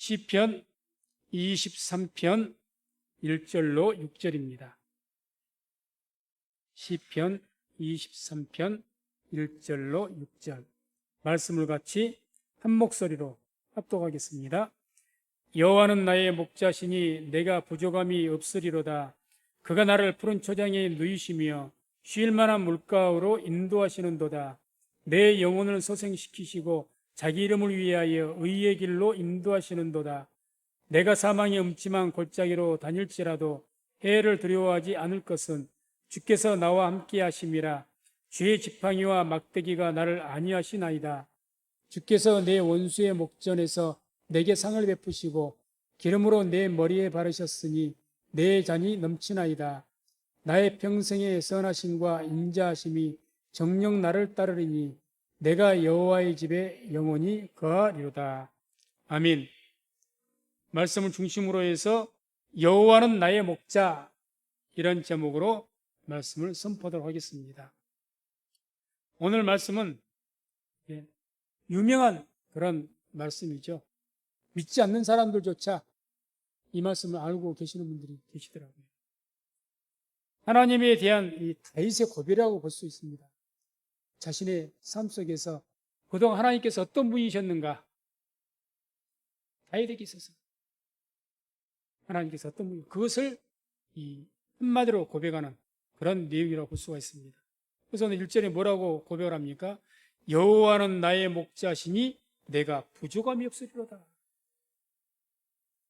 시편 23편 1절로 6절입니다. 시편 23편 1절로 6절 말씀을 같이 한 목소리로 합독하겠습니다. 여호와는 나의 목자시니 내가 부족함이 없으리로다. 그가 나를 푸른 초장에 누이시며 쉴 만한 물가로 인도하시는도다. 내 영혼을 소생시키시고 자기 이름을 위하여 의의 길로 인도하시는도다. 내가 사망의 음침한 골짜기로 다닐지라도 해를 두려워하지 않을 것은 주께서 나와 함께 하심이라. 주의 지팡이와 막대기가 나를 안위하시나이다. 주께서 내 원수의 목전에서 내게 상을 베푸시고 기름으로 내 머리에 바르셨으니 내 잔이 넘치나이다. 나의 평생의 선하심과 인자하심이 정녕 나를 따르리니 내가 여호와의 집에 영원히 거하리로다. 아멘. 말씀을 중심으로 해서 여호와는 나의 목자, 이런 제목으로 말씀을 선포하도록 하겠습니다. 오늘 말씀은 유명한 그런 말씀이죠. 믿지 않는 사람들조차 이 말씀을 알고 계시는 분들이 계시더라고요. 하나님에 대한 이 다윗의 고백이라고 볼 수 있습니다. 자신의 삶 속에서 그동안 하나님께서 어떤 분이셨는가, 다윗에게 있어서 하나님께서 어떤 분이, 그것을 이 한마디로 고백하는 그런 내용이라고 볼 수가 있습니다. 그래서 오늘 1절에 뭐라고 고백을 합니까? 여호와는 나의 목자시니 내가 부족함이 없으리로다.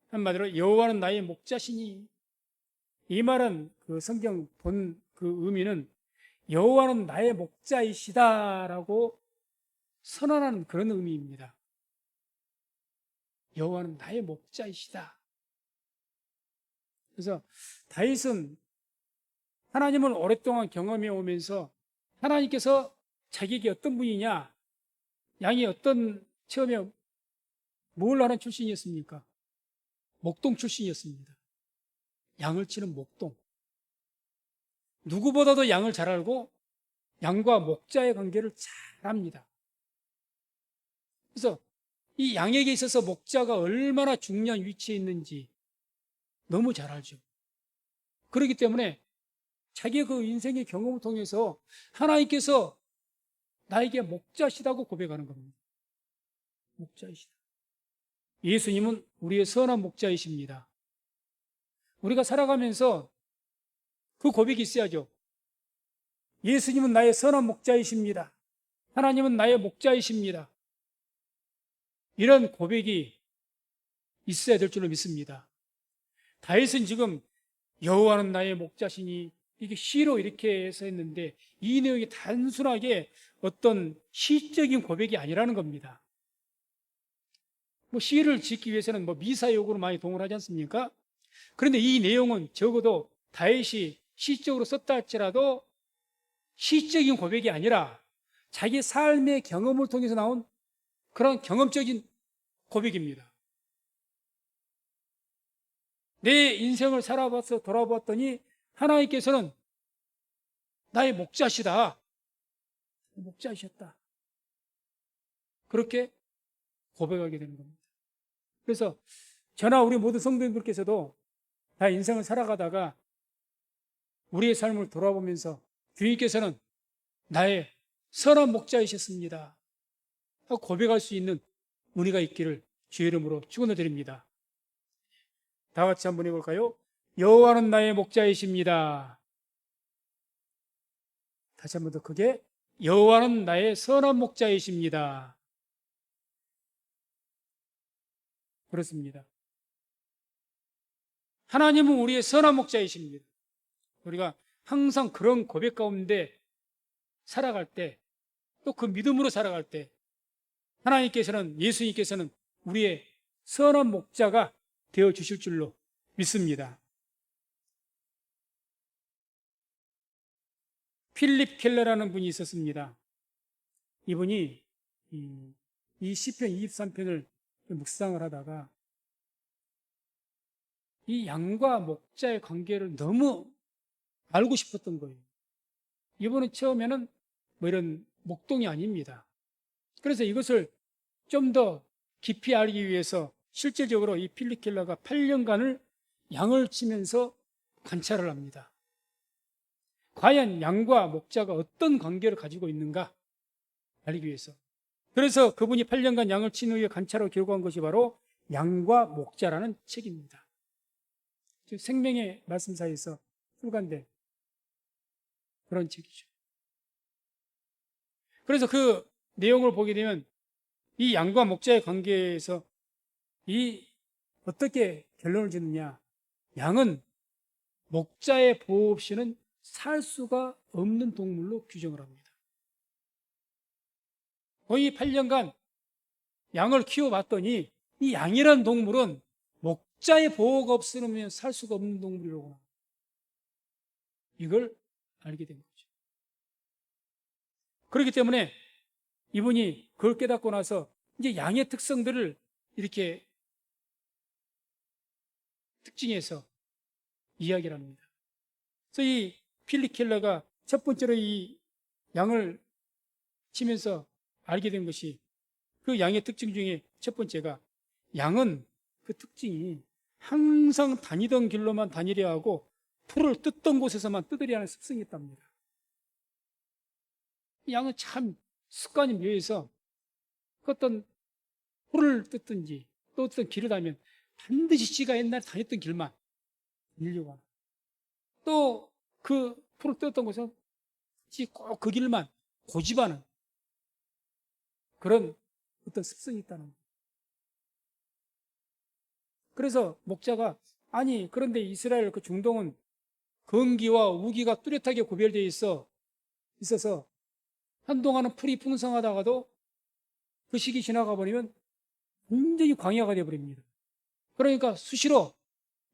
한마디로 여호와는 나의 목자시니, 이 말은 그 성경 본 그 의미는 여호와는 나의 목자이시다라고 선언하는 그런 의미입니다. 여호와는 나의 목자이시다. 그래서 다윗은 하나님을 오랫동안 경험해 오면서 하나님께서 자기에게 어떤 분이냐, 양이 어떤, 처음에 뭘 하는 출신이었습니까? 목동 출신이었습니다. 양을 치는 목동. 누구보다도 양을 잘 알고 양과 목자의 관계를 잘 압니다. 그래서 이 양에게 있어서 목자가 얼마나 중요한 위치에 있는지 너무 잘 알죠. 그렇기 때문에 자기의 그 인생의 경험을 통해서 하나님께서 나에게 목자시다고 고백하는 겁니다. 목자이시다. 예수님은 우리의 선한 목자이십니다. 우리가 살아가면서 그 고백이 있어야죠. 예수님은 나의 선한 목자이십니다. 하나님은 나의 목자이십니다. 이런 고백이 있어야 될 줄로 믿습니다. 다윗은 지금 여호와는 나의 목자시니, 이게 시로 이렇게 해서 했는데 이 내용이 단순하게 어떤 시적인 고백이 아니라는 겁니다. 시를 짓기 위해서는 미사역으로 많이 동원하지 않습니까? 그런데 이 내용은 적어도 다윗이 시적으로 썼다 할지라도 시적인 고백이 아니라 자기 삶의 경험을 통해서 나온 그런 경험적인 고백입니다. 내 인생을 살아봐서 돌아봤더니 하나님께서는 나의 목자시다. 목자이셨다. 그렇게 고백하게 되는 겁니다. 그래서 저나 우리 모든 성도님들께서도 다 인생을 살아가다가 우리의 삶을 돌아보면서 주님께서는 나의 선한 목자이셨습니다 하고 고백할 수 있는 은혜가 있기를 주의 이름으로 축원을 드립니다. 다 같이 한번 해볼까요? 여호와는 나의 목자이십니다. 다시 한번 더 크게, 여호와는 나의 선한 목자이십니다. 그렇습니다. 하나님은 우리의 선한 목자이십니다. 우리가 항상 그런 고백 가운데 살아갈 때, 또 그 믿음으로 살아갈 때 하나님께서는, 예수님께서는 우리의 선한 목자가 되어 주실 줄로 믿습니다. 필립 켈러라는 분이 있었습니다. 이분이 이 시편 23편을 묵상을 하다가 이 양과 목자의 관계를 너무 알고 싶었던 거예요. 이분은 처음에는 이런 목동이 아닙니다. 그래서 이것을 좀 더 깊이 알기 위해서 실질적으로 이 필리켈러가 8년간을 양을 치면서 관찰을 합니다. 과연 양과 목자가 어떤 관계를 가지고 있는가 알기 위해서. 그래서 그분이 8년간 양을 친 후에 관찰하고 기록한 것이 바로 양과 목자라는 책입니다. 생명의 말씀 사이에서 출간된 그런 책이죠. 그래서 그 내용을 보게 되면 이 양과 목자의 관계에서 이 어떻게 결론을 짓느냐. 양은 목자의 보호 없이는 살 수가 없는 동물로 규정을 합니다. 거의 8년간 양을 키워봤더니 이 양이라는 동물은 목자의 보호가 없으면 살 수가 없는 동물이라고. 이걸 알게 된 거죠. 그렇기 때문에 이분이 그걸 깨닫고 나서 이제 양의 특성들을 이렇게 특징해서 이야기를 합니다. 그래서 이 필리켈러가 첫 번째로 이 양을 치면서 알게 된 것이 그 양의 특징 중에 첫 번째가 양은 그 특징이 항상 다니던 길로만 다니려 하고 풀을 뜯던 곳에서만 뜯으려 하는 습성이 있답니다. 양은 참 습관이 묘해서 어떤 풀을 뜯든지 또 어떤 길을 다니면 반드시 지가 옛날에 다녔던 길만 밀려고 하는, 또 그 풀을 뜯었던 곳은 꼭 그 길만 고집하는 그런 어떤 습성이 있다는 거예요. 그래서 목자가 아니 그런데 이스라엘 그 중동은 건기와 우기가 뚜렷하게 구별되어 있어서 한동안은 풀이 풍성하다가도 그 시기 지나가 버리면 완전히 광야가 되어버립니다. 그러니까 수시로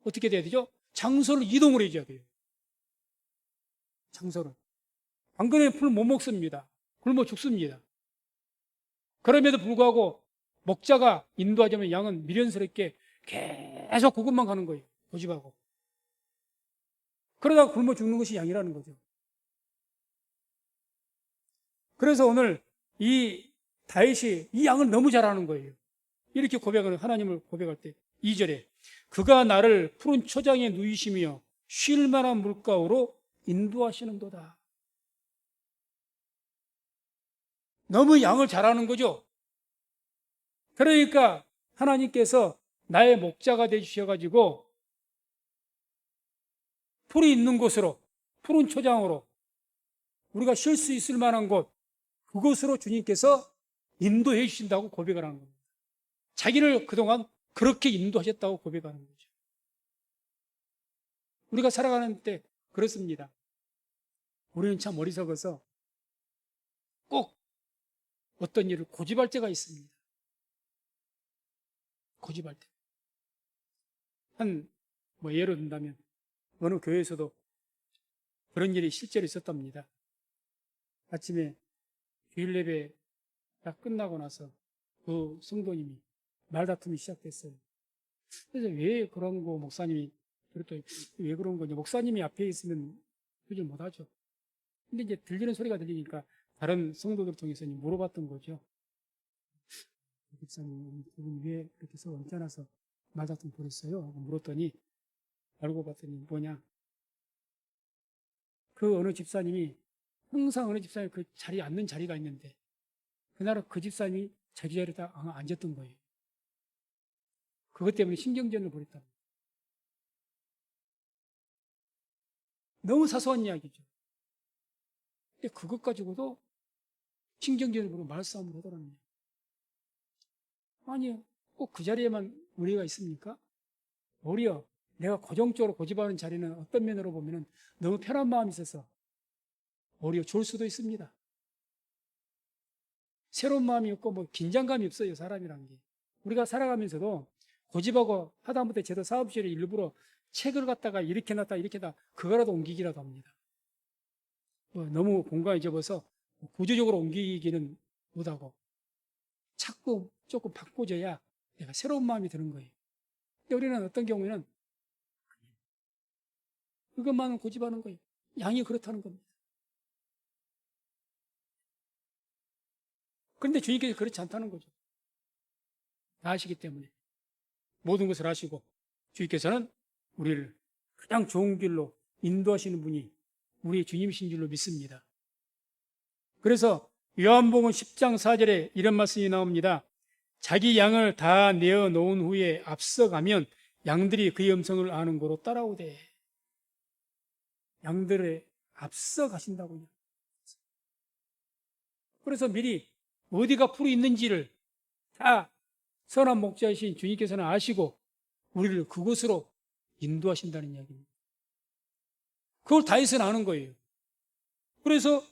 어떻게 돼야 되죠? 장소를 이동을 해줘야 돼요. 장소를. 안 그러면 풀 못 먹습니다. 굶어 죽습니다. 그럼에도 불구하고 목자가 인도하자면 양은 미련스럽게 계속 그것만 가는 거예요. 고집하고. 그러다가 굶어 죽는 것이 양이라는 거죠. 그래서 오늘 이 다윗이 이 양을 너무 잘 아는 거예요. 이렇게 고백을, 하나님을 고백할 때 2절에 그가 나를 푸른 초장에 누이시며 쉴 만한 물가로 인도하시는도다. 너무 양을 잘 아는 거죠. 그러니까 하나님께서 나의 목자가 되주셔가지고 풀이 있는 곳으로, 푸른 초장으로 우리가 쉴 수 있을 만한 곳, 그곳으로 주님께서 인도해 주신다고 고백을 하는 겁니다. 자기를 그동안 그렇게 인도하셨다고 고백하는 거죠. 우리가 살아가는 때 그렇습니다. 우리는 참 어리석어서 꼭 어떤 일을 고집할 때가 있습니다. 고집할 때. 예를 든다면 어느 교회에서도 그런 일이 실제로 있었답니다. 아침에 주일 예배 딱 끝나고 나서 그 성도님이 말다툼이 시작됐어요. 그래서 왜 그런 거 목사님이 그랬더니 왜 그런 거냐. 목사님이 앞에 있으면 그걸 못하죠. 근데 이제 들리는 소리가 들리니까 다른 성도들 통해서 물어봤던 거죠. 목사님, 그분 왜 그렇게 해서 언짢아서 말다툼 벌였어요? 하고 물었더니 알고 봤더니 뭐냐. 그 어느 집사님이 항상 어느 집사님이 그 자리에 앉는 자리가 있는데 그날은 그 집사님이 자기 자리에 딱 앉았던 거예요. 그것 때문에 신경전을 벌였다. 너무 사소한 이야기죠. 근데 그것 가지고도 신경전을 벌이고 말싸움을 하더랍니다. 아니, 꼭 그 자리에만 우리가 있습니까? 오히려 내가 고정적으로 고집하는 자리는 어떤 면으로 보면 너무 편한 마음이 있어서 오히려 좋을 수도 있습니다. 새로운 마음이 없고 긴장감이 없어요, 사람이란 게. 우리가 살아가면서도 고집하고 하다못해 제도 사업실에 일부러 책을 갖다가 이렇게 놨다 이렇게 놨다 그거라도 옮기기라도 합니다. 너무 공간이 좁아서 구조적으로 옮기기는 못하고 자꾸 조금 바꿔줘야 내가 새로운 마음이 드는 거예요. 근데 우리는 어떤 경우에는 그것만은 고집하는 거예요. 양이 그렇다는 겁니다. 그런데 주님께서 그렇지 않다는 거죠. 다 아시기 때문에. 모든 것을 아시고 주님께서는 우리를 가장 좋은 길로 인도하시는 분이 우리의 주님이신 줄로 믿습니다. 그래서 요한복음 10장 4절에 이런 말씀이 나옵니다. 자기 양을 다 내어 놓은 후에 앞서가면 양들이 그의 음성을 아는 고로 따라오되. 양들에 앞서 가신다고요. 그래서 미리 어디가 풀이 있는지를 다 선한 목자이신 주님께서는 아시고 우리를 그곳으로 인도하신다는 이야기입니다. 그걸 다윗은 아는 거예요. 그래서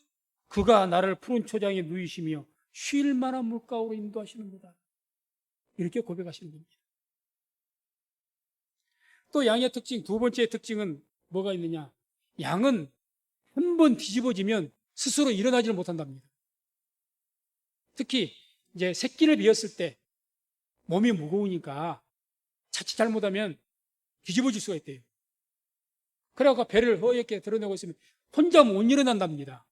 그가 나를 푸른 초장에 누이시며 쉴 만한 물가로 인도하시는구나. 이렇게 고백하시는 겁니다. 또 양의 특징, 두 번째 특징은 뭐가 있느냐? 양은 한 번 뒤집어지면 스스로 일어나지를 못한답니다. 특히 이제 새끼를 비었을 때 몸이 무거우니까 자칫 잘못하면 뒤집어질 수가 있대요. 그래서 배를 허옇게 드러내고 있으면 혼자 못 일어난답니다.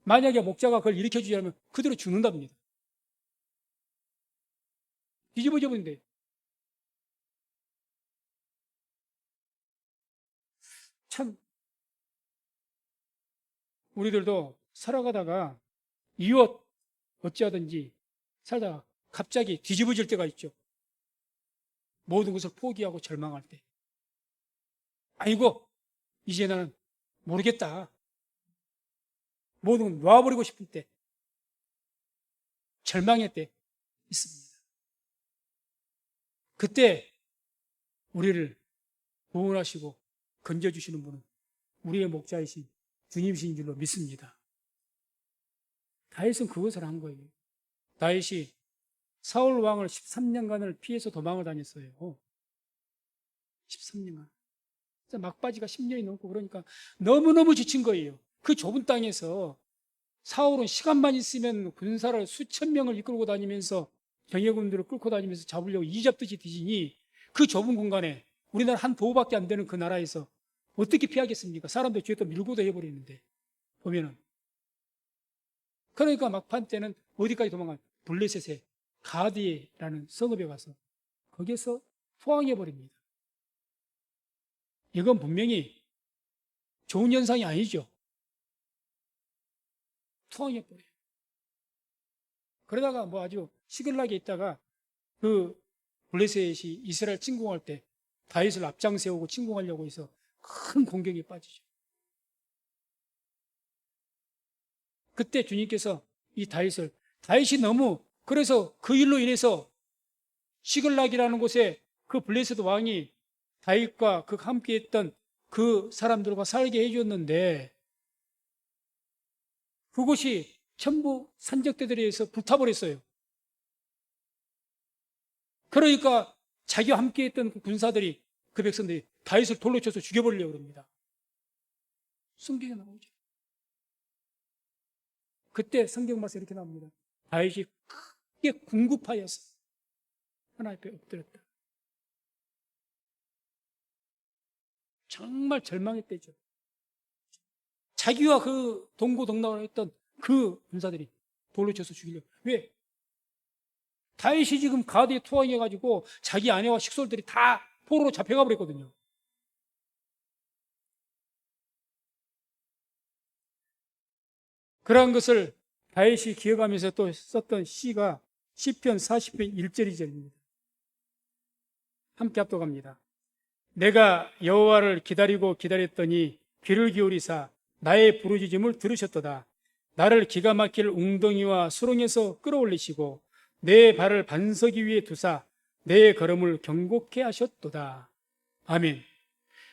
만약에 목자가 그걸 일으켜주지 않으면 그대로 죽는답니다. 뒤집어져 버린대요. 참 우리들도 살아가다가 이웃 어찌하든지 살다가 갑자기 뒤집어질 때가 있죠. 모든 것을 포기하고 절망할 때. 아이고 이제 나는 모르겠다. 모든 걸 놔버리고 싶을 때, 절망의 때 있습니다. 그때 우리를 구원하시고 건져주시는 분은 우리의 목자이신 주님이신 줄로 믿습니다. 다윗은 그것을 한 거예요. 다윗이 사울 왕을 13년간을 피해서 도망을 다녔어요. 13년간. 막바지가 10년이 넘고 그러니까 너무너무 지친 거예요. 그 좁은 땅에서 사울은 시간만 있으면 군사를 수천 명을 이끌고 다니면서 경예군들을 끌고 다니면서 잡으려고 이잡듯이 뒤지니 그 좁은 공간에 우리나라 한 도밖에 안 되는 그 나라에서 어떻게 피하겠습니까? 사람들 뒤에 또 밀고도 해버리는데 보면은. 그러니까 막판 때는 어디까지 도망가요? 블레셋의 가디에라는 성읍에 가서 거기에서 포항해버립니다. 이건 분명히 좋은 현상이 아니죠. 투항해버려요. 그러다가 뭐 아주 시글락에 있다가 그 블레셋이 이스라엘 침공할 때 다윗을 앞장 세우고 침공하려고 해서 큰 공격에 빠지죠. 그때 주님께서 이 다윗이 너무 그래서 그 일로 인해서 시글락이라는 곳에 그 블레셋 왕이 다윗과 그 함께 했던 그 사람들과 살게 해줬는데 그곳이 전부 산적대들에 의해서 불타버렸어요. 그러니까 자기와 함께 했던 그 군사들이 그 백성들이 다윗을 돌로 쳐서 죽여버리려고 합니다. 성경에 나오죠. 그때 성경 말씀 이렇게 나옵니다. 다윗이 크게 궁급하여서 하나님 앞에 엎드렸다. 정말 절망했대죠. 자기와 그 동고동락을 했던 그 군사들이 돌로 쳐서 죽이려고. 왜? 다윗이 지금 가드에 투항해가지고 자기 아내와 식솔들이 다 포로로 잡혀가 버렸거든요. 그러한 것을 다윗이 기억하면서 또 썼던 시가 시편 40편 1절 2절입니다. 함께 합독합니다. 내가 여호와를 기다리고 기다렸더니 귀를 기울이사 나의 부르짖음을 들으셨도다. 나를 기가 막힐 웅덩이와 수렁에서 끌어올리시고 내 발을 반석이 위에 두사 내 걸음을 경고케 하셨도다. 아멘.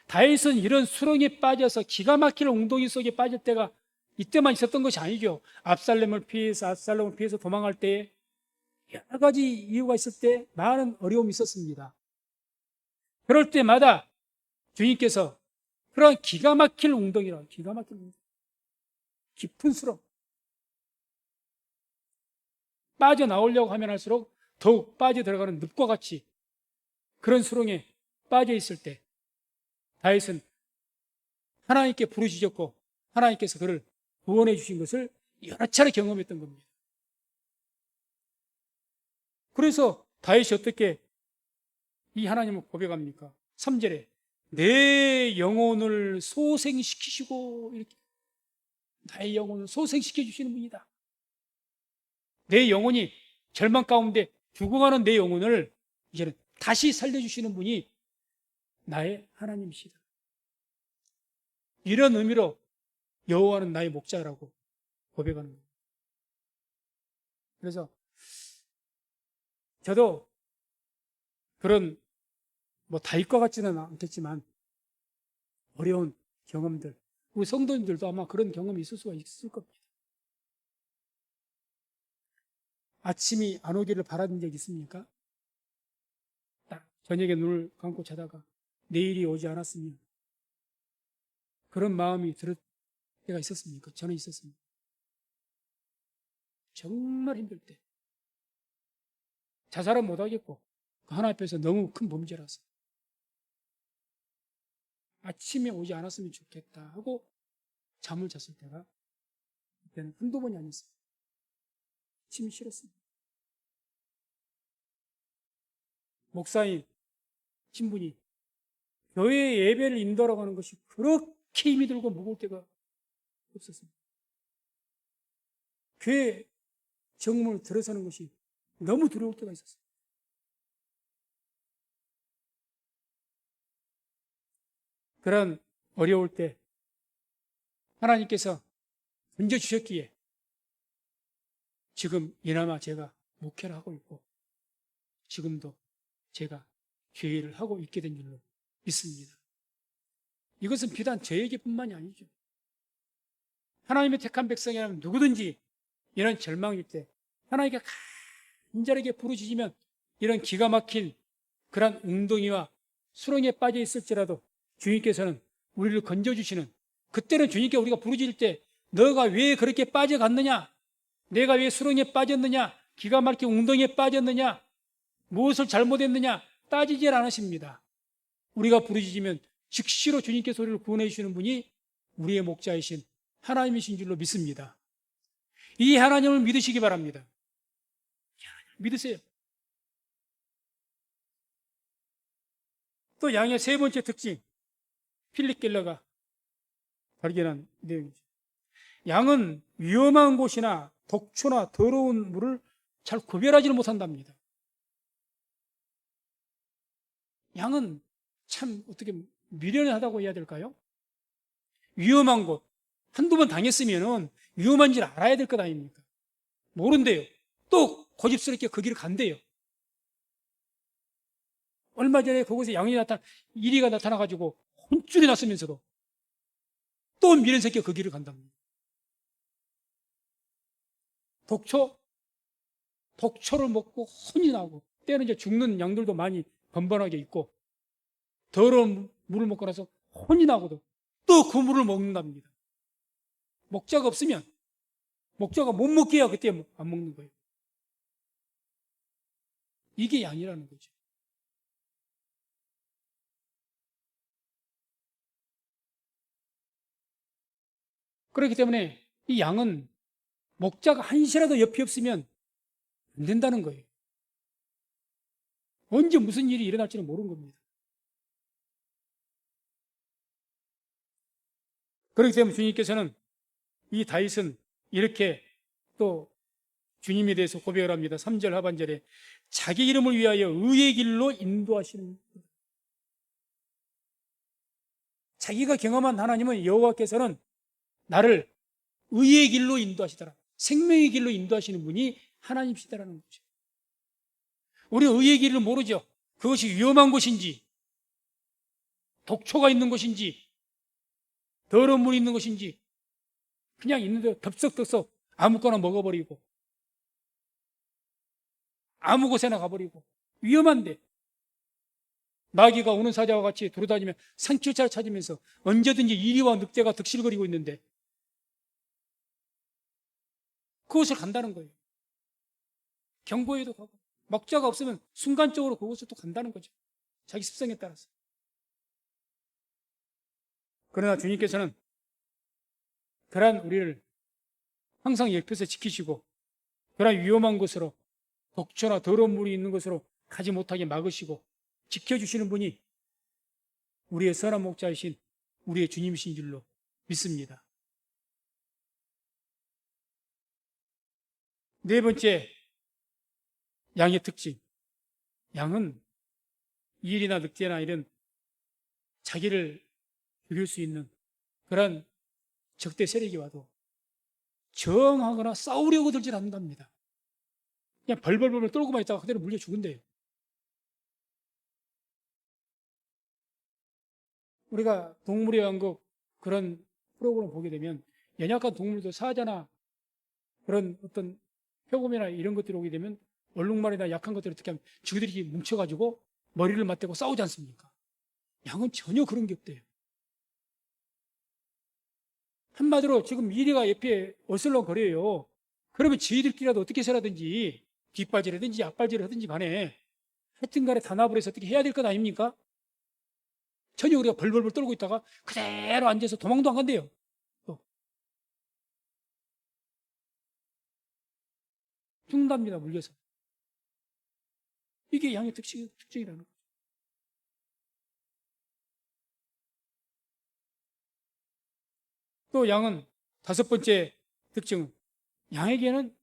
다윗은 이런 수렁에 빠져서 기가 막힐 웅덩이 속에 빠질 때가 이때만 있었던 것이 아니죠. 압살롬을 피해서 도망할 때 여러 가지 이유가 있을 때 많은 어려움이 있었습니다. 그럴 때마다 주님께서 그런 기가 막힐 웅덩이라, 기가 막힐 웅덩이, 깊은 수렁, 빠져나오려고 하면 할수록 더욱 빠져들어가는 늪과 같이 그런 수렁에 빠져 있을 때 다윗은 하나님께 부르짖었고 하나님께서 그를 구원해 주신 것을 여러 차례 경험했던 겁니다. 그래서 다윗이 어떻게 이 하나님을 고백합니까? 3절에 내 영혼을 소생시키시고, 이렇게 나의 영혼을 소생시켜 주시는 분이다. 내 영혼이 절망 가운데 죽어가는 내 영혼을 이제는 다시 살려주시는 분이 나의 하나님이시다. 이런 의미로 여호와는 나의 목자라고 고백하는 거예요. 그래서 저도 그런 다윗과 같지는 않겠지만 어려운 경험들, 우리 성도님들도 아마 그런 경험이 있을 수가 있을 겁니다. 아침이 안 오기를 바라는 적 있습니까? 딱 저녁에 눈을 감고 자다가 내일이 오지 않았으면 그런 마음이 들 때가 있었습니까? 저는 있었습니다. 정말 힘들 때 자살은 못하겠고 그 하나님 앞에서 너무 큰 범죄라서 아침에 오지 않았으면 좋겠다 하고 잠을 잤을 때가 그때는 한두 번이 아니었어요. 아침이 싫었습니다. 목사님 신분이 교회 예배를 인도하러 가는 것이 그렇게 힘이 들고 무거울 때가 없었습니다. 교회 정문을 들어서는 것이 너무 두려울 때가 있었어요. 그런 어려울 때 하나님께서 던져주셨기에 지금 이나마 제가 목회를 하고 있고 지금도 제가 교회를 하고 있게 된 줄로 믿습니다. 이것은 비단 저에게뿐만이 아니죠. 하나님의 택한 백성이라면 누구든지 이런 절망일 때 하나님께 간절하게 부르짖으면 이런 기가 막힌 그런 웅덩이와 수렁에 빠져 있을지라도 주님께서는 우리를 건져주시는, 그때는 주님께 우리가 부르짖을 때 너가 왜 그렇게 빠져갔느냐, 내가 왜 수렁에 빠졌느냐, 기가 막힌 웅덩이에 빠졌느냐, 무엇을 잘못했느냐 따지질 않으십니다. 우리가 부르짖으면 즉시로 주님께서 우리를 구원해 주시는 분이 우리의 목자이신 하나님이신 줄로 믿습니다. 이 하나님을 믿으시기 바랍니다. 믿으세요. 또 양의 세 번째 특징, 필립 켈러가 발견한 내용이죠. 양은 위험한 곳이나 독초나 더러운 물을 잘 구별하지를 못한답니다. 양은 참 어떻게 미련하다고 해야 될까요? 위험한 곳, 한두 번 당했으면 위험한 줄 알아야 될 것 아닙니까? 모른대요. 또 고집스럽게 그 길을 간대요. 얼마 전에 그곳에 이리가 나타나가지고 혼쭐이 났으면서도 또 미련스럽게 그 길을 간답니다. 독초를 먹고 혼이 나고, 때는 이제 죽는 양들도 많이 번번하게 있고, 더러운 물을 먹고 나서 혼이 나고도 또 그 물을 먹는답니다. 목자가 없으면, 목자가 못 먹게 해야 그때 안 먹는 거예요. 이게 양이라는 거죠. 그렇기 때문에 이 양은 목자가 한시라도 옆에 없으면 안 된다는 거예요. 언제 무슨 일이 일어날지는 모르는 겁니다. 그렇기 때문에 주님께서는, 이 다윗은 이렇게 또 주님에 대해서 고백을 합니다. 3절 하반절에 자기 이름을 위하여 의의 길로 인도하시는, 자기가 경험한 하나님은 여호와께서는 나를 의의 길로 인도하시더라, 생명의 길로 인도하시는 분이 하나님이시다라는 거죠. 우리는 의의 길을 모르죠. 그것이 위험한 곳인지, 독초가 있는 곳인지, 더러운 물이 있는 곳인지, 그냥 있는데 덥석덥석 아무거나 먹어버리고 아무 곳에나 가버리고 위험한데, 마귀가 우는 사자와 같이 돌아다니며 산길자를 찾으면서 언제든지 이리와 늑대가 득실거리고 있는데 그곳을 간다는 거예요. 경보에도 가고, 목자가 없으면 순간적으로 그곳을 또 간다는 거죠. 자기 습성에 따라서. 그러나 주님께서는 그러한 우리를 항상 옆에서 지키시고, 그러한 위험한 곳으로, 독초나 더러운 물이 있는 곳으로 가지 못하게 막으시고, 지켜주시는 분이 우리의 선한 목자이신 우리의 주님이신 줄로 믿습니다. 네 번째, 양의 특징. 양은 일이나 늑대나 이런 자기를 죽일 수 있는 그런 적대 세력이 와도 저항하거나 싸우려고 들질 않는답니다. 그냥 벌벌벌 떨고만 있다가 그대로 물려 죽은대요. 우리가 동물의 왕국 그런 프로그램 보게 되면 연약한 동물도 사자나 그런 어떤 표범이나 이런 것들이 오게 되면 얼룩말이나 약한 것들을 어떻게 하면 지그들이 뭉쳐가지고 머리를 맞대고 싸우지 않습니까? 양은 전혀 그런 게 없대요. 한마디로 지금 이리가 옆에 어슬렁거려요. 그러면 지희들끼리라도 어떻게 살아든지 뒷발질하든지 앞발질을 하든지 간에 하여튼 간에 단합을 해서 어떻게 해야 될 것 아닙니까? 전혀 우리가 벌벌벌 떨고 있다가 그대로 앉아서 도망도 안 간대요. 또 죽는답니다. 물려서. 이게 양의 특징이라는 거죠. 또 양은 다섯 번째 특징은 양에게는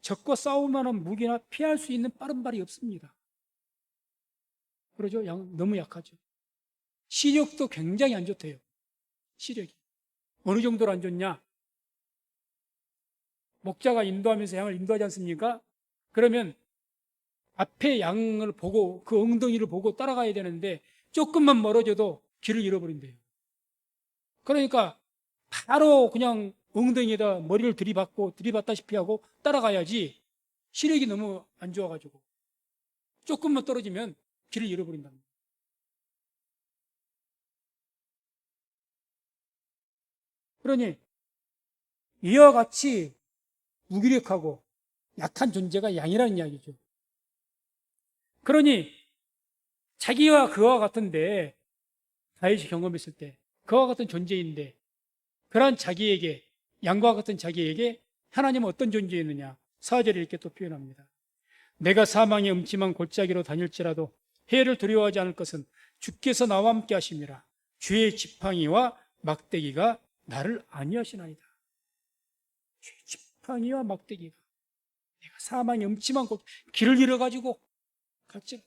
적과 싸울 만한 무기나 피할 수 있는 빠른 발이 없습니다. 그러죠? 양은 너무 약하죠. 시력도 굉장히 안 좋대요. 시력이. 어느 정도로 안 좋냐? 목자가 인도하면서 양을 인도하지 않습니까? 그러면 앞에 양을 보고 그 엉덩이를 보고 따라가야 되는데 조금만 멀어져도 길을 잃어버린대요. 그러니까 바로 그냥 엉덩이에다 머리를 들이받다시피 하고 따라가야지 시력이 너무 안 좋아가지고 조금만 떨어지면 길을 잃어버린답니다. 그러니 이와 같이 무기력하고 약한 존재가 양이라는 이야기죠. 그러니 자기와 그와 같은데 다윗이 경험했을 때 그와 같은 존재인데 그러한 자기에게 양과 같은 자기에게 하나님은 어떤 존재였느냐 4절에 이렇게 또 표현합니다. 내가 사망의 음침한 골짜기로 다닐지라도 해를 두려워하지 않을 것은 주께서 나와 함께 하심이라 주의 지팡이와 막대기가 나를 안위하시나이다. 주의 지팡이와 막대기가 내가 사망의 음침한 곳 길을 잃어가지고 갈지라도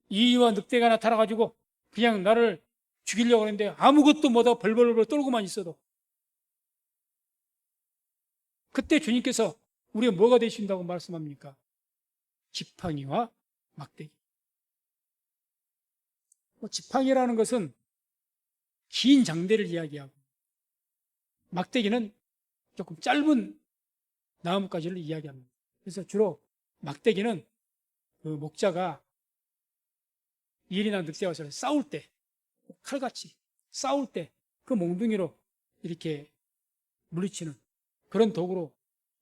이와 늑대가 나타나가지고 그냥 나를 죽이려고 하는데 아무것도 못하고 벌벌벌 떨고만 있어도 그때 주님께서 우리가 뭐가 되신다고 말씀합니까? 지팡이와 막대기. 지팡이라는 것은 긴 장대를 이야기하고 막대기는 조금 짧은 나뭇가지를 이야기합니다. 그래서 주로 막대기는 그 목자가 일이나 늑대와 싸울 때 칼같이 싸울 때 그 몽둥이로 이렇게 물리치는 그런 도구로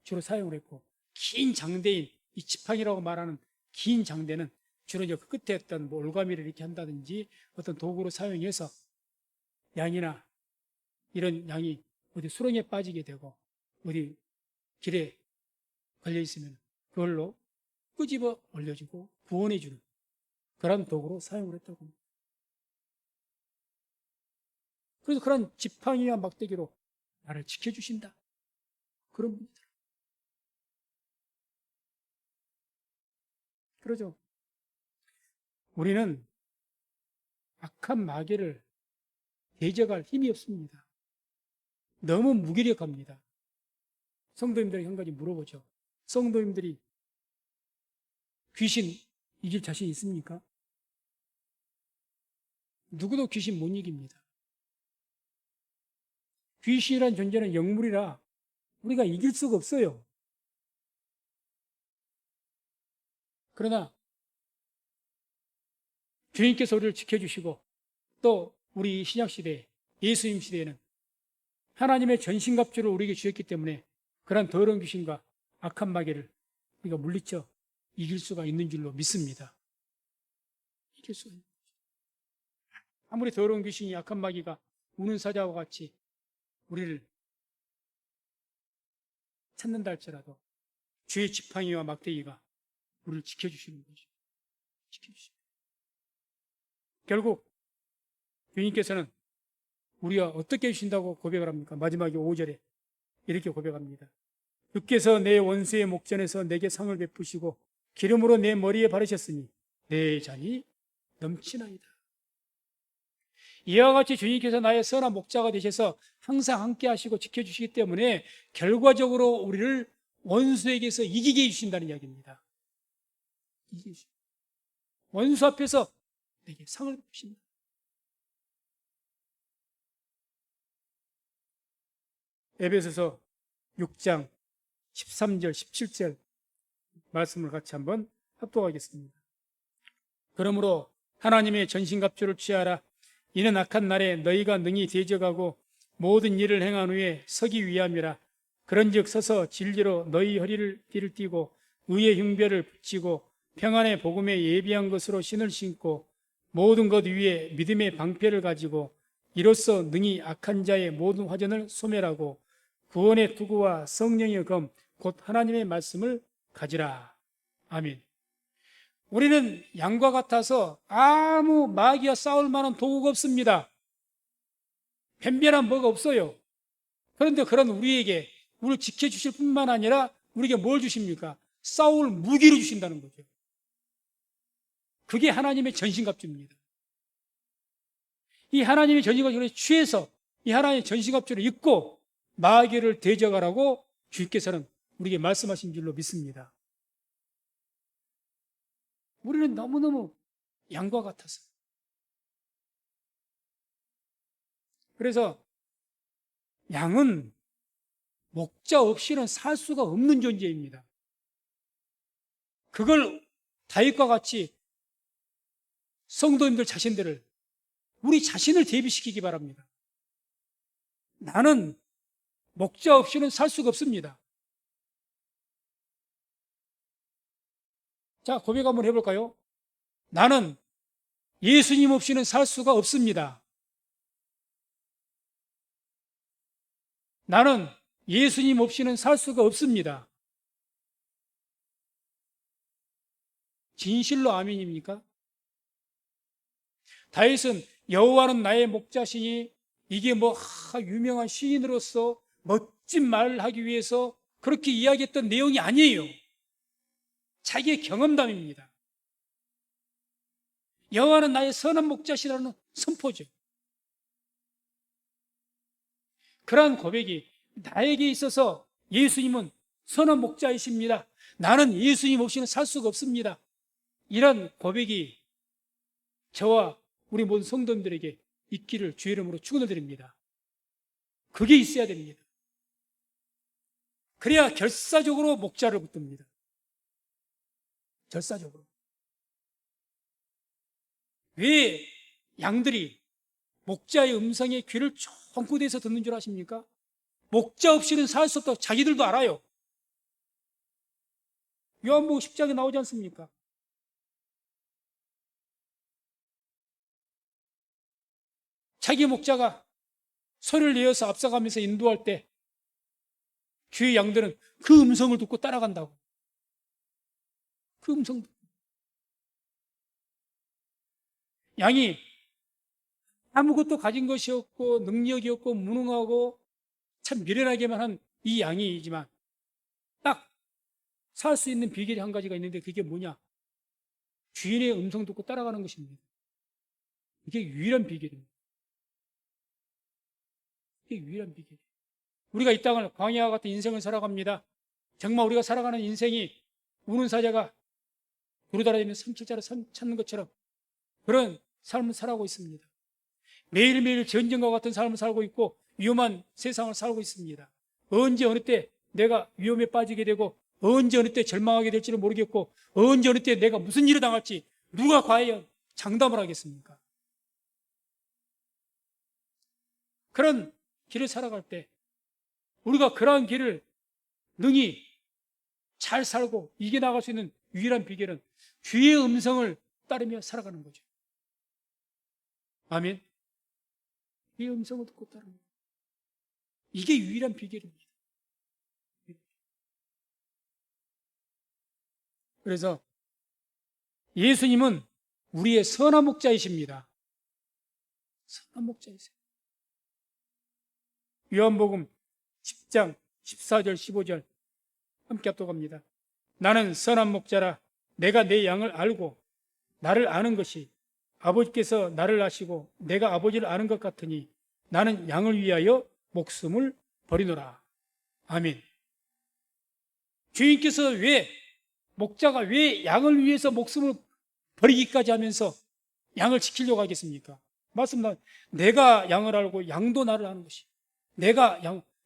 주로 사용을 했고 긴 장대인 이 지팡이라고 말하는 긴 장대는 주로 이제 그 끝에 어떤 뭐 올가미를 이렇게 한다든지 어떤 도구로 사용해서 양이나 이런 양이 어디 수렁에 빠지게 되고 어디 길에 걸려 있으면 그걸로 끄집어 올려주고 구원해주는 그런 도구로 사용을 했다고 합니다. 그래서 그런 지팡이와 막대기로 나를 지켜주신다. 그런 분이다. 그러죠. 우리는 악한 마귀를 대적할 힘이 없습니다. 너무 무기력합니다. 성도님들에게 한 가지 물어보죠. 성도님들이 귀신 이길 자신 있습니까? 누구도 귀신 못 이깁니다. 귀신이란 존재는 영물이라 우리가 이길 수가 없어요. 그러나 주님께서 우리를 지켜주시고 또 우리 신약시대 예수님 시대에는 하나님의 전신갑주를 우리에게 주셨기 때문에 그런 더러운 귀신과 악한 마귀를 우리가 물리쳐 이길 수가 있는 줄로 믿습니다. 이길 수가 있는 거죠. 아무리 더러운 귀신이 악한 마귀가 우는 사자와 같이 우리를 찾는다 할지라도 주의 지팡이와 막대기가 우리를 지켜주시는 거죠. 지켜주십니다. 결국 주님께서는 우리가 어떻게 해주신다고 고백을 합니까? 마지막에 5절에 이렇게 고백합니다. 주께서 내 원수의 목전에서 내게 상을 베푸시고 기름으로 내 머리에 바르셨으니 내 잔이 넘치나이다. 이와 같이 주님께서 나의 선한 목자가 되셔서 항상 함께 하시고 지켜주시기 때문에 결과적으로 우리를 원수에게서 이기게 해주신다는 이야기입니다. 원수 앞에서 내게 상을 베푸신다. 에베소서 6장 13절 17절 말씀을 같이 한번 합독하겠습니다. 그러므로 하나님의 전신갑주를 취하라. 이는 악한 날에 너희가 능히 대적하고 모든 일을 행한 후에 서기 위함이라. 그런즉 서서 진리로 너희 허리를 뒤를 띠고 의의 흉배를 붙이고 평안의 복음에 예비한 것으로 신을 신고 모든 것 위에 믿음의 방패를 가지고 이로써 능히 악한 자의 모든 화전을 소멸하고 구원의 투구와 성령의 검 곧 하나님의 말씀을 가지라. 아멘. 우리는 양과 같아서 아무 마귀와 싸울 만한 도구가 없습니다. 변변한 뭐가 없어요. 그런데 그런 우리에게 우리를 지켜주실 뿐만 아니라 우리에게 뭘 주십니까? 싸울 무기를 주신다는 거죠. 그게 하나님의 전신갑주입니다. 이 하나님의 전신갑주를 취해서 이 하나님의 전신갑주를 입고 마귀를 대적하라고 주님께서는 우리에게 말씀하신 줄로 믿습니다. 우리는 너무너무 양과 같아서. 그래서 양은 목자 없이는 살 수가 없는 존재입니다. 그걸 다윗과 같이 성도님들 자신들을, 우리 자신을 대비시키기 바랍니다. 나는 목자 없이는 살 수가 없습니다. 자, 고백 한번 해볼까요? 나는 예수님 없이는 살 수가 없습니다. 나는 예수님 없이는 살 수가 없습니다. 진실로 아멘입니까? 다윗은 여호와는 나의 목자시니 이게 유명한 시인으로서 멋진 말을 하기 위해서 그렇게 이야기했던 내용이 아니에요. 자기의 경험담입니다. 여호와는 나의 선한 목자시라는 선포죠. 그러한 고백이 나에게 있어서 예수님은 선한 목자이십니다. 나는 예수님 없이는 살 수가 없습니다. 이런 고백이 저와 우리 모든 성도님들에게 있기를 주의 이름으로 축원을 드립니다. 그게 있어야 됩니다. 그래야 결사적으로 목자를 붙듭니다. 결사적으로. 왜 양들이 목자의 음성에 귀를 쫑긋 대서 듣는 줄 아십니까? 목자 없이는 살 수 없다고 자기들도 알아요. 요한복음 10장에 나오지 않습니까? 자기 목자가 소리를 내어서 앞서가면서 인도할 때 주의 양들은 그 음성을 듣고 따라간다고. 그 음성 듣고. 양이 아무것도 가진 것이 없고 능력이 없고 무능하고 참 미련하게만 한 이 양이지만 딱 살 수 있는 비결이 한 가지가 있는데 그게 뭐냐? 주인의 음성 듣고 따라가는 것입니다. 이게 유일한 비결입니다. 이게 유일한 비결이에요. 우리가 이 땅을 광야와 같은 인생을 살아갑니다. 정말 우리가 살아가는 인생이 우는 사자가 두루다니는 삼킬자를 찾는 것처럼 그런 삶을 살아가고 있습니다. 매일매일 전쟁과 같은 삶을 살고 있고 위험한 세상을 살고 있습니다. 언제 어느 때 내가 위험에 빠지게 되고 언제 어느 때 절망하게 될지를 모르겠고 언제 어느 때 내가 무슨 일을 당할지 누가 과연 장담을 하겠습니까? 그런 길을 살아갈 때 우리가 그러한 길을 능히 잘 살고 이겨나갈 수 있는 유일한 비결은 주의 음성을 따르며 살아가는 거죠. 아멘. 주의 음성을 듣고 따르는 거죠. 이게 유일한 비결입니다. 그래서 예수님은 우리의 선한 목자이십니다. 선한 목자이세요. 요한복음 10장 14절 15절 함께 합독합니다. 나는 선한 목자라. 내가 내 양을 알고 나를 아는 것이 아버지께서 나를 아시고 내가 아버지를 아는 것 같으니 나는 양을 위하여 목숨을 버리노라. 아멘. 주인께서 목자가 왜 양을 위해서 목숨을 버리기까지 하면서 양을 지키려고 하겠습니까? 맞습니다. 내가 양을 알고 양도 나를 아는 것이.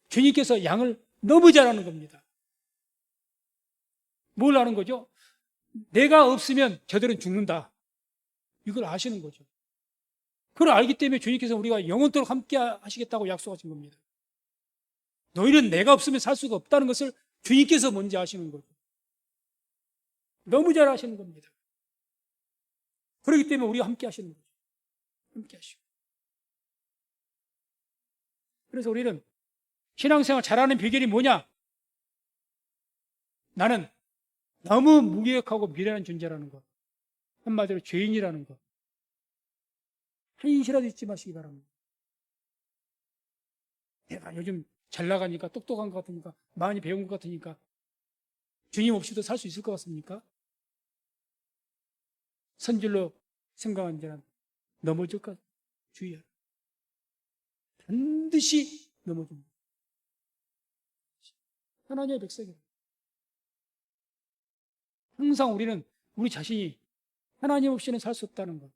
주님께서 양을 너무 잘 아는 겁니다. 뭘 아는 거죠? 내가 없으면 저들은 죽는다. 이걸 아시는 거죠. 그걸 알기 때문에 주님께서 우리가 영원토록 함께 하시겠다고 약속하신 겁니다. 너희는 내가 없으면 살 수가 없다는 것을 주님께서 먼저 아시는 거죠. 너무 잘 아시는 겁니다. 그렇기 때문에 우리가 함께 하시는 거죠. 함께 하시고. 그래서 우리는 신앙생활 잘하는 비결이 뭐냐? 나는 너무 무기력하고 미련한 존재라는 것. 한마디로 죄인이라는 것. 한시라도 잊지 마시기 바랍니다. 내가 요즘 잘 나가니까 똑똑한 것 같으니까 많이 배운 것 같으니까 주님 없이도 살 수 있을 것 같습니까? 선질로 생각한 자는 넘어질까 주의하라. 반드시 넘어집니다. 하나님의 백성이에요. 항상 우리는 우리 자신이 하나님 없이는 살 수 없다는 것,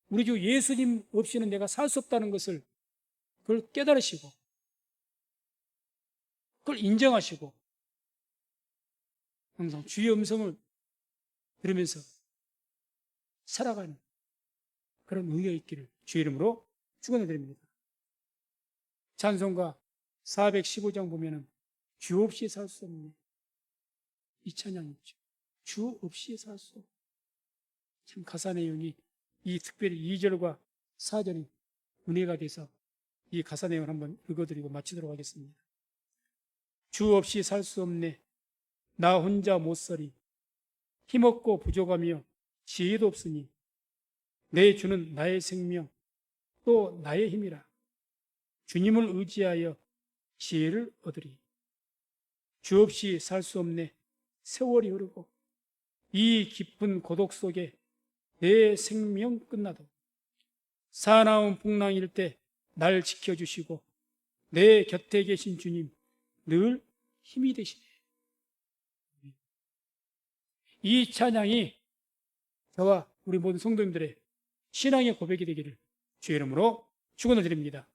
우리 주 예수님 없이는 내가 살 수 없다는 것을 그걸 깨달으시고 그걸 인정하시고 항상 주의 음성을 들으면서 살아가는 그런 의가 있기를 주의 이름으로 축원해 드립니다. 찬송가 415장 보면은 주 없이 살 수 없네. 이 찬양이 있죠. 주 없이 살 수 없네. 참 가사 내용이 이 특별히 2절과 4절이 은혜가 돼서 이 가사 내용을 한번 읽어드리고 마치도록 하겠습니다. 주 없이 살 수 없네. 나 혼자 못 서리. 힘없고 부족하며 지혜도 없으니 내 주는 나의 생명 또 나의 힘이라. 주님을 의지하여 지혜를 얻으리. 주 없이 살 수 없네. 세월이 흐르고 이 깊은 고독 속에 내 생명 끝나도 사나운 풍랑일 때 날 지켜주시고 내 곁에 계신 주님 늘 힘이 되시네. 이 찬양이 저와 우리 모든 성도님들의 신앙의 고백이 되기를 주의 이름으로 축원을 드립니다.